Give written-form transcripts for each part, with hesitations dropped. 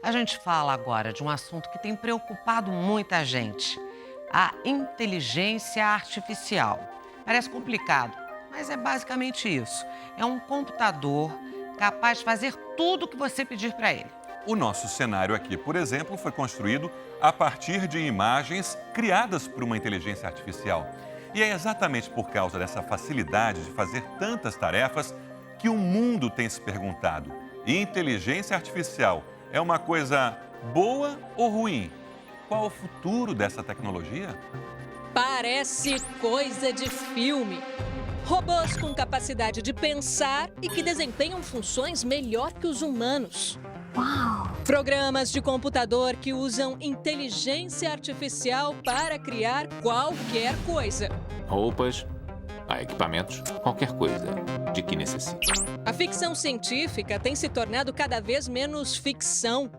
A gente fala agora de um assunto que tem preocupado muita gente: a inteligência artificial. Parece complicado, mas é basicamente isso. É um computador capaz de fazer tudo o que você pedir para ele. O nosso cenário aqui, por exemplo, foi construído a partir de imagens criadas por uma inteligência artificial. E é exatamente por causa dessa facilidade de fazer tantas tarefas que o mundo tem se perguntado: inteligência artificial é uma coisa boa ou ruim? Qual o futuro dessa tecnologia? Parece coisa de filme. Robôs com capacidade de pensar e que desempenham funções melhor que os humanos. Uau! Programas de computador que usam inteligência artificial para criar qualquer coisa. Roupas, equipamentos, qualquer coisa de que necessite. A ficção científica tem se tornado cada vez menos ficção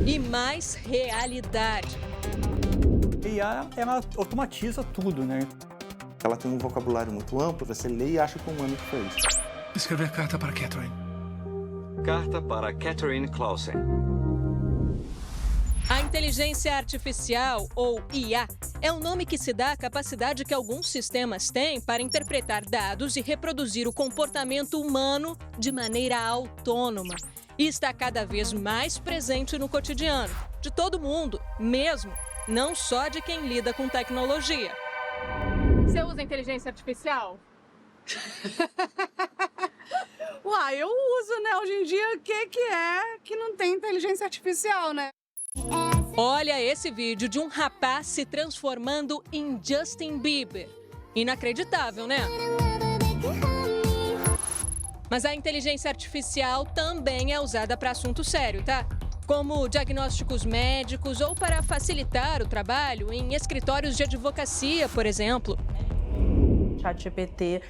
e mais realidade. IA, ela automatiza tudo, né? Ela tem um vocabulário muito amplo, você lê e acha que o humano que fez. Escrever carta para Catherine. Carta para Catherine Clausen. A inteligência artificial, ou IA, é o nome que se dá à capacidade que alguns sistemas têm para interpretar dados e reproduzir o comportamento humano de maneira autônoma. E está cada vez mais presente no cotidiano, de todo mundo, mesmo, não só de quem lida com tecnologia. Você usa inteligência artificial? Uai, eu uso, né? Hoje em dia, o que é que não tem inteligência artificial, né? Olha esse vídeo de um rapaz se transformando em Justin Bieber. Inacreditável, né? Mas a inteligência artificial também é usada para assunto sério, tá? Como diagnósticos médicos ou para facilitar o trabalho em escritórios de advocacia, por exemplo. O ChatGPT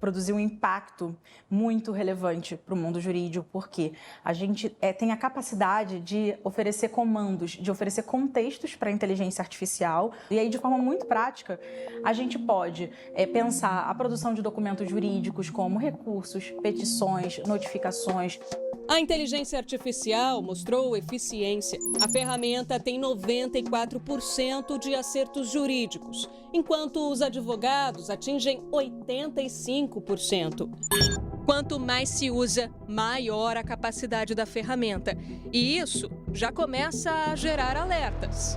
produziu um impacto muito relevante para o mundo jurídico, porque a gente tem a capacidade de oferecer comandos, de oferecer contextos para a inteligência artificial. E aí, de forma muito prática, a gente pode pensar a produção de documentos jurídicos como recursos, petições, notificações. A inteligência artificial mostrou eficiência. A ferramenta tem 94% de acertos jurídicos, enquanto os advogados atingem 85%. Quanto mais se usa, maior a capacidade da ferramenta. E isso já começa a gerar alertas.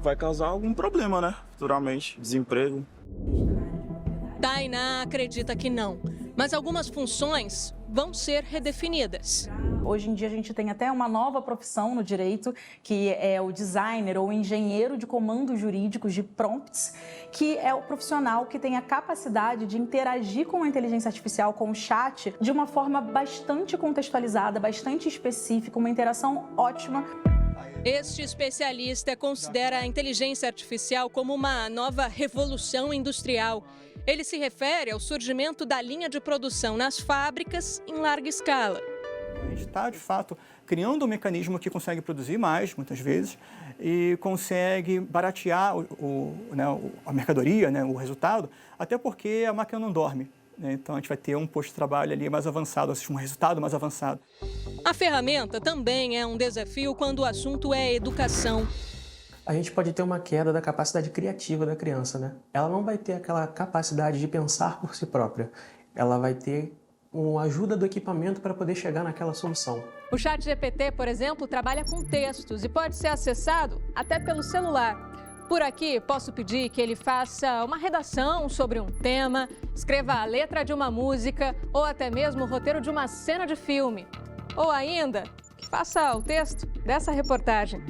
Vai causar algum problema, né? Futuramente, desemprego. Tainá acredita que não, mas algumas funções vão ser redefinidas. Hoje em dia a gente tem até uma nova profissão no direito, que é o designer ou engenheiro de comandos jurídicos, de prompts, que é o profissional que tem a capacidade de interagir com a inteligência artificial, com o chat, de uma forma bastante contextualizada, bastante específica, uma interação ótima. Este especialista considera a inteligência artificial como uma nova revolução industrial. Ele se refere ao surgimento da linha de produção nas fábricas em larga escala. A gente está, de fato, criando um mecanismo que consegue produzir mais, muitas vezes, e consegue baratear a mercadoria, né, o resultado, até porque a máquina não dorme. Então, a gente vai ter um posto de trabalho ali mais avançado, um resultado mais avançado. A ferramenta também é um desafio quando o assunto é educação. A gente pode ter uma queda da capacidade criativa da criança, né? Ela não vai ter aquela capacidade de pensar por si própria. Ela vai ter uma ajuda do equipamento para poder chegar naquela solução. O ChatGPT, por exemplo, trabalha com textos e pode ser acessado até pelo celular. Por aqui, posso pedir que ele faça uma redação sobre um tema, escreva a letra de uma música ou até mesmo o roteiro de uma cena de filme. Ou ainda, que faça o texto dessa reportagem.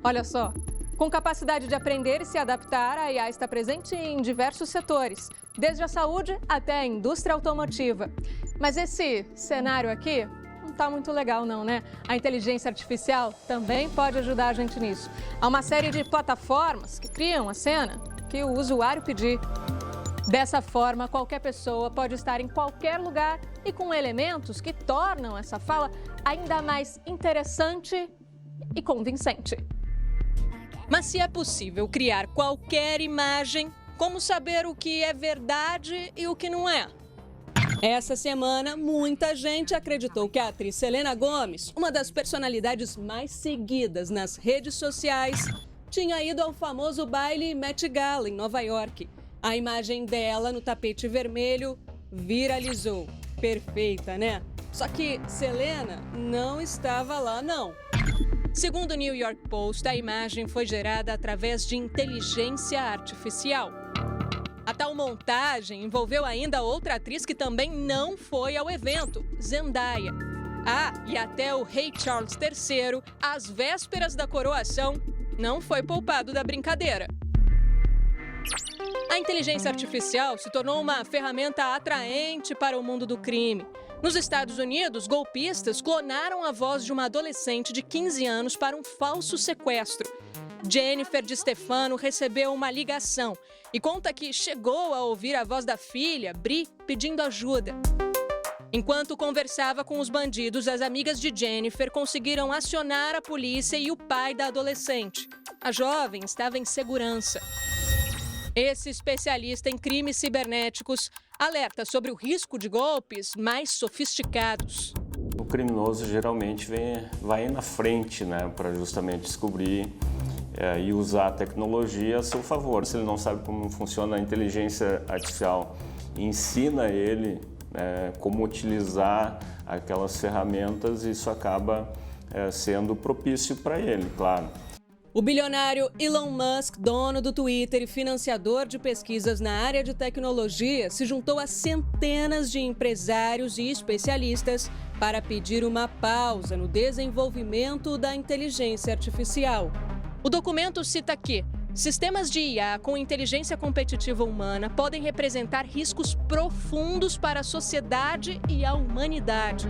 Olha só, com capacidade de aprender e se adaptar, a IA está presente em diversos setores, desde a saúde até a indústria automotiva. Mas esse cenário aqui não está muito legal não, né? A inteligência artificial também pode ajudar a gente nisso. Há uma série de plataformas que criam a cena que o usuário pedir. Dessa forma, qualquer pessoa pode estar em qualquer lugar e com elementos que tornam essa fala ainda mais interessante e convincente. Mas se é possível criar qualquer imagem, como saber o que é verdade e o que não é? Essa semana, muita gente acreditou que a atriz Selena Gomez, uma das personalidades mais seguidas nas redes sociais, tinha ido ao famoso baile Met Gala, em Nova York. A imagem dela no tapete vermelho viralizou. Perfeita, né? Só que Selena não estava lá, não. Segundo o New York Post, a imagem foi gerada através de inteligência artificial. A tal montagem envolveu ainda outra atriz que também não foi ao evento, Zendaya. E até o rei Charles III, às vésperas da coroação, não foi poupado da brincadeira. A inteligência artificial se tornou uma ferramenta atraente para o mundo do crime. Nos Estados Unidos, golpistas clonaram a voz de uma adolescente de 15 anos para um falso sequestro. Jennifer Di Stefano recebeu uma ligação e conta que chegou a ouvir a voz da filha, Bri, pedindo ajuda. Enquanto conversava com os bandidos, as amigas de Jennifer conseguiram acionar a polícia e o pai da adolescente. A jovem estava em segurança. Esse especialista em crimes cibernéticos alerta sobre o risco de golpes mais sofisticados. O criminoso geralmente vai na frente, né, para justamente descobrir e usar a tecnologia a seu favor. Se ele não sabe como funciona a inteligência artificial, ensina ele como utilizar aquelas ferramentas, e isso acaba sendo propício para ele, claro. O bilionário Elon Musk, dono do Twitter e financiador de pesquisas na área de tecnologia, se juntou a centenas de empresários e especialistas para pedir uma pausa no desenvolvimento da inteligência artificial. O documento cita que sistemas de IA com inteligência competitiva humana podem representar riscos profundos para a sociedade e a humanidade.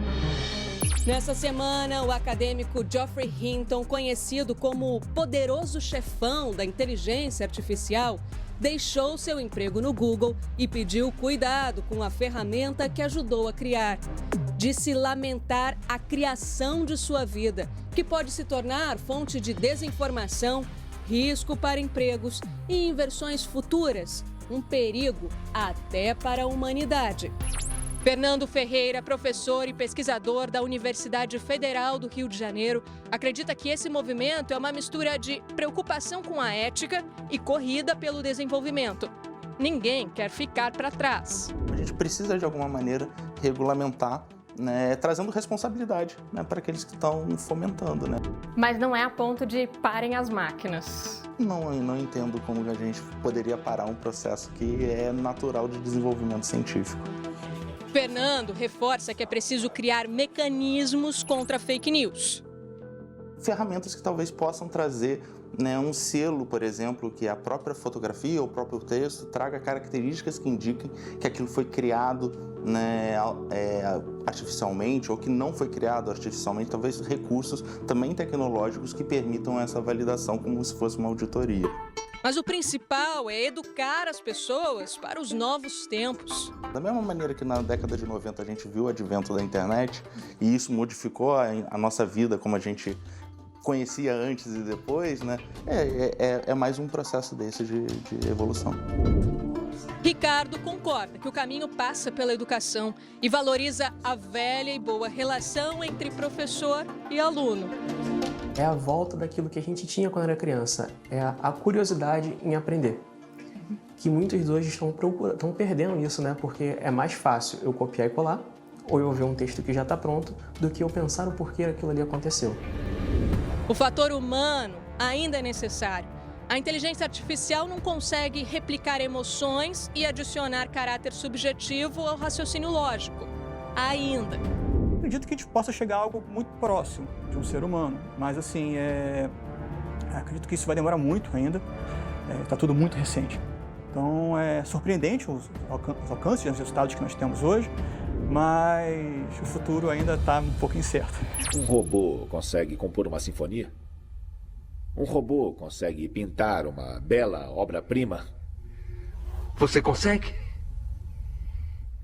Nessa semana, o acadêmico Geoffrey Hinton, conhecido como o poderoso chefão da inteligência artificial, deixou seu emprego no Google e pediu cuidado com a ferramenta que ajudou a criar. Disse lamentar a criação de sua vida, que pode se tornar fonte de desinformação, risco para empregos e inversões futuras, um perigo até para a humanidade. Fernando Ferreira, professor e pesquisador da Universidade Federal do Rio de Janeiro, acredita que esse movimento é uma mistura de preocupação com a ética e corrida pelo desenvolvimento. Ninguém quer ficar para trás. A gente precisa, de alguma maneira, regulamentar, né, trazendo responsabilidade, né, para aqueles que estão fomentando, né? Mas não é a ponto de parem as máquinas. Não, eu não entendo como a gente poderia parar um processo que é natural de desenvolvimento científico. Fernando reforça que é preciso criar mecanismos contra fake news. Ferramentas que talvez possam trazer, né, um selo, por exemplo, que a própria fotografia ou o próprio texto traga características que indiquem que aquilo foi criado, né, artificialmente, ou que não foi criado artificialmente, talvez recursos também tecnológicos que permitam essa validação como se fosse uma auditoria. Mas o principal é educar as pessoas para os novos tempos. Da mesma maneira que na década de 90 a gente viu o advento da internet e isso modificou a nossa vida como a gente conhecia antes e depois, né? É mais um processo desse de evolução. Ricardo concorda que o caminho passa pela educação e valoriza a velha e boa relação entre professor e aluno. É a volta daquilo que a gente tinha quando era criança, é a curiosidade em aprender. Que muitos hoje estão perdendo isso, né? Porque é mais fácil eu copiar e colar, ou eu ver um texto que já está pronto, do que eu pensar o porquê aquilo ali aconteceu. O fator humano ainda é necessário. A inteligência artificial não consegue replicar emoções e adicionar caráter subjetivo ao raciocínio lógico. Ainda. Acredito que a gente possa chegar a algo muito próximo de um ser humano, mas assim, acredito que isso vai demorar muito ainda, está tudo muito recente. Então é surpreendente os alcances e os resultados que nós temos hoje, mas o futuro ainda está um pouco incerto. Um robô consegue compor uma sinfonia? Um robô consegue pintar uma bela obra-prima? Você consegue?